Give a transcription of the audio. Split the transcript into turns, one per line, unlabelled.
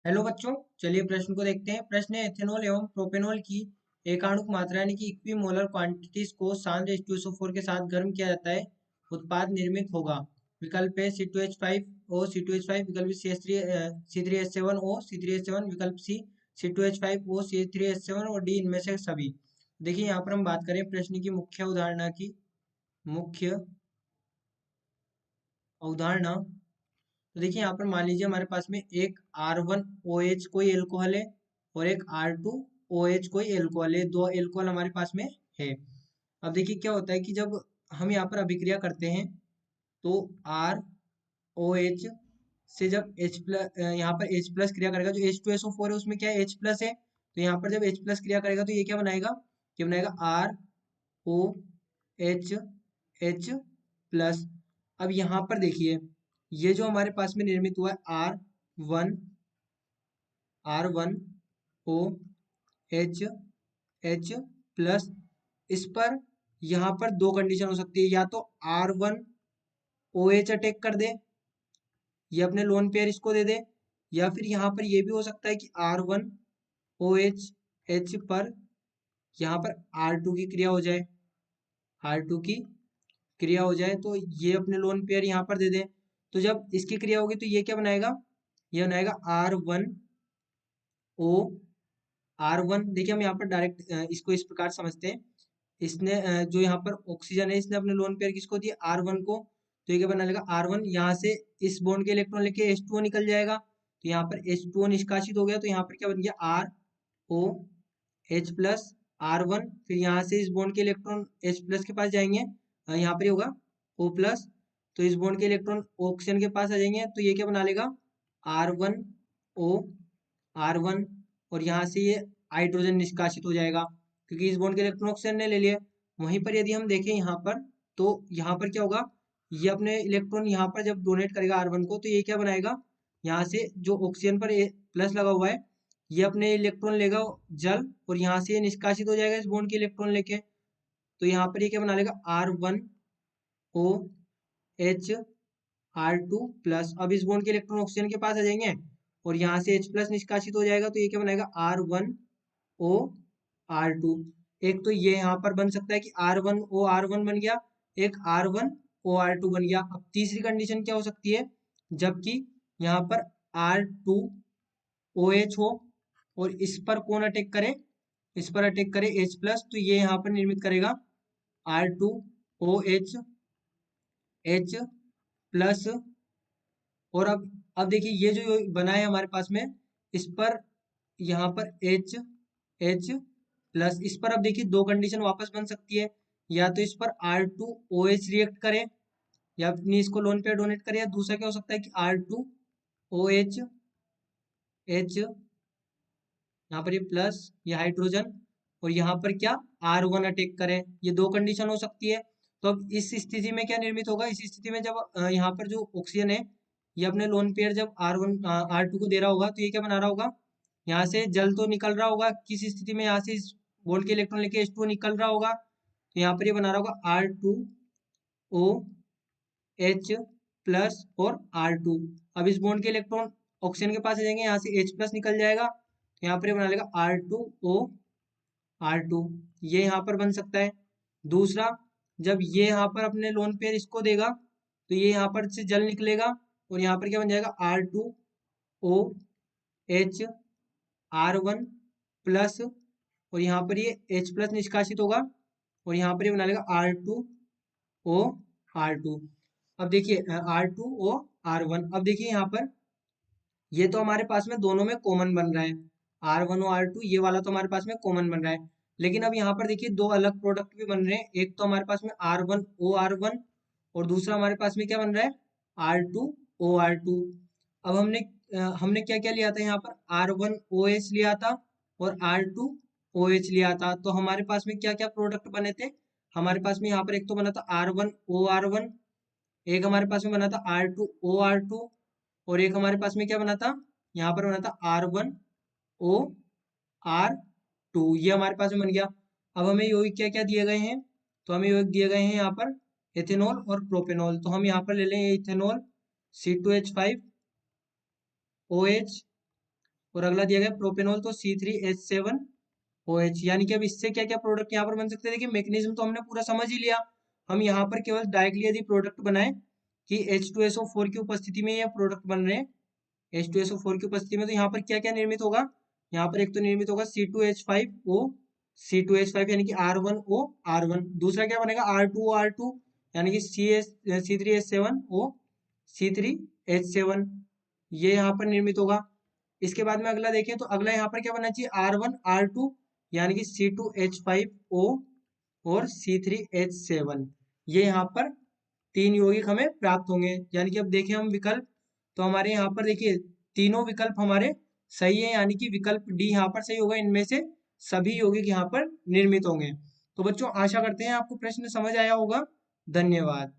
Hello बच्चों, चलिए प्रश्न को देखते हैं। प्रश्न है, एथेनॉल एवं प्रोपेनॉल की एकाणुक मात्रा यानी कि इक्विमोलर क्वांटिटीज को सांद्र H2SO4 के साथ गर्म किया जाता है, उत्पाद निर्मित होगा। विकल्प है C2H5O C2H5, विकल्प CH3 C3H7O C3H7, विकल्प सी C2H5O C3H7 और डी इनमें से सभी। देखिए यहाँ पर हम बात करें प्रश्न की मुख्य अवधारणा की। मुख्य अवधारणा, तो देखिए यहाँ पर मान लीजिए हमारे पास में एक R1OH कोई एल्कोहल है और एक R2OH कोई एल्कोहल है। दो एल्कोहल हमारे पास में है। अब देखिए क्या होता है कि जब हम यहाँ पर अभिक्रिया करते हैं तो ROH से जब H प्लस, यहाँ पर H प्लस क्रिया करेगा, जो H2SO4 है उसमें क्या है, H प्लस है। तो यहाँ पर जब H प्लस क्रिया करेगा तो ये क्या बनाएगा, ये बनाएगा ROH प्लस। अब यहाँ पर देखिए, ये जो हमारे पास में निर्मित हुआ है R1OH प्लस, इस पर यहाँ पर दो कंडीशन हो सकती है, या तो R1OH अटैक कर दे, ये अपने लोन पेयर इसको दे दे, या फिर यहाँ पर ये भी हो सकता है कि R1OH पर यहाँ पर R2 की क्रिया हो जाए, R2 की क्रिया हो जाए तो ये अपने लोन पेयर यहाँ पर दे दे। तो जब इसकी क्रिया होगी तो ये क्या बनाएगा, ये बनाएगा R1 देखिए हम यहाँ पर डायरेक्ट इसको इस प्रकार समझते हैं। इसने जो यहाँ पर ऑक्सीजन है, इसने अपने लोन पेयर किसको दिया, R1 को। तो ये क्या बना लेगा, R1 यहाँ से इस बॉन्ड के इलेक्ट्रॉन लेके H2O निकल जाएगा, तो यहाँ पर H2O निष्कासित हो गया, तो यहाँ पर क्या बन गया, ROH प्लस R1। फिर यहाँ से इस बॉन्ड के इलेक्ट्रॉन H प्लस के पास जाएंगे, यहाँ पर ये होगा O प्लस, तो इस बॉन्ड के इलेक्ट्रॉन ऑक्सीजन के पास आ जाएंगे, तो ये क्या बना लेगा, R1O R1, और यहाँ से ये हाइड्रोजन निष्कासित हो जाएगा क्योंकि इस बॉन्ड के इलेक्ट्रॉन ऑक्सीजन ने ले लिए। वहीं पर यदि हम देखें यहाँ पर, तो यहाँ पर क्या होगा, ये अपने इलेक्ट्रॉन यहाँ पर जब डोनेट करेगा R1 को, तो ये क्या बनाएगा, यहाँ से जो ऑक्सीजन पर प्लस लगा हुआ है, ये अपने इलेक्ट्रॉन लेगा जल, और यहाँ से ये निष्कासित हो जाएगा इस बॉन्ड के इलेक्ट्रॉन लेके। तो यहाँ पर ये क्या बना लेगा, R1OH R2 प्लस। अब इस बॉन्ड के इलेक्ट्रॉन ऑक्सीजन के पास आ जाएंगे और यहाँ से H प्लस निष्कासित हो जाएगा, तो ये क्या बनाएगा, R1OR2। एक तो ये यहाँ पर बन सकता है कि R1OR1 बन गया, एक R1OR2 बन गया। अब तीसरी कंडीशन क्या हो सकती है, जबकि यहाँ पर R2OH हो और इस पर कौन अटैक करे, इस पर अटैक करे H प्लस, तो ये यहाँ पर निर्मित करेगा R2OH प्लस। और अब देखिए ये जो बना है हमारे पास में, इस पर यहाँ पर H प्लस, इस पर अब देखिए दो कंडीशन वापस बन सकती है, या तो इस पर R2OH रिएक्ट करे या अपनी इसको लोन पे डोनेट करे, या दूसरा क्या हो सकता है कि R2OH H, यहाँ पर ये प्लस, ये हाइड्रोजन, और यहाँ पर क्या, R1 अटैक करे। ये दो कंडीशन हो सकती है। तो अब इस स्थिति में क्या निर्मित होगा, इस स्थिति में जब यहाँ पर जो ऑक्सीजन है, ये अपने लोन पेयर जब R2 को दे रहा होगा, तो ये क्या बना रहा होगा, यहाँ से जल तो निकल रहा होगा किस स्थिति में, यहाँ से इस बोल्ट के इलेक्ट्रॉन लेके H2O निकल रहा होगा, तो यहाँ पर ये बना रहा होगा R2OH प्लस और R2। अब इस बॉन्ड के इलेक्ट्रॉन ऑक्सीजन के पास आ जाएंगे, यहाँ से H प्लस निकल जाएगा, तो यहाँ पर ये बना लेगा R2OR2। ये यहाँ पर बन सकता है। दूसरा, जब ये यहाँ पर अपने लोन पेयर इसको देगा, तो ये यहाँ पर से जल निकलेगा और यहाँ पर क्या बन जाएगा, R2OH R1 प्लस, और यहाँ पर ये H प्लस निष्कासित होगा और यहाँ पर ये बना लेगा R2OR2। अब देखिए R2OR1, अब देखिए यहाँ पर ये तो हमारे पास में दोनों में कॉमन बन रहा है, R1OR2 ये वाला तो हमारे पास में कॉमन बन रहा है। लेकिन अब यहाँ पर देखिए दो अलग प्रोडक्ट भी बन रहे हैं, एक तो हमारे पास में R1OR1 और दूसरा हमारे पास में क्या बन रहा है, R2OR2। अब हमने क्या क्या लिया था, यहाँ पर R1OH लिया था और R2OH लिया था, तो हमारे पास में क्या क्या प्रोडक्ट बने थे, हमारे पास में यहाँ पर एक तो बना था R1OR1, एक हमारे पास में बना था R2OR2, और एक हमारे पास में क्या बना था, यहाँ पर बना था R1OR2, ये हमारे पास में बन गया। अब हमें यौगिक क्या क्या दिए गए हैं, तो हमें यौगिक दिए गए हैं यहाँ पर एथेनॉल और प्रोपेनॉल। तो हम यहाँ पर ले लें इथेनॉल C2H5OH और अगला दिया गया प्रोपेनॉल तो C3H7OH। यानी कि अब इससे क्या क्या प्रोडक्ट यहाँ पर बन सकते हैं, देखिए मैकेनिज्म तो हमने पूरा समझ ही लिया। हम यहाँ पर केवल डायरेक्टली यदि प्रोडक्ट बनाए कि H2SO4 की उपस्थिति में ये प्रोडक्ट बन रहे हैं, H2SO4 की उपस्थिति में, तो यहाँ पर क्या क्या निर्मित होगा, यहाँ पर एक तो निर्मित होगा C2H5O, C2H5 यानी कि R1O R1, दूसरा क्या बनेगा R2O R2 यानी कि C3H7O C3H7, ये यहाँ पर निर्मित होगा। इसके बाद में अगला देखें तो अगला यहाँ पर क्या बनना चाहिए R1R2 यानी कि C2H5O और C3H7, ये यहाँ पर तीन यौगिक हमें प्राप्त होंगे। यानी कि अब देखें हम विकल्प, तो हमारे यहाँ पर देखिए तीनों विकल्प हमारे सही है, यानी कि विकल्प डी यहाँ पर सही होगा, इनमें से सभी यौगिक यहाँ पर निर्मित होंगे। तो बच्चों आशा करते हैं आपको प्रश्न समझ आया होगा। धन्यवाद।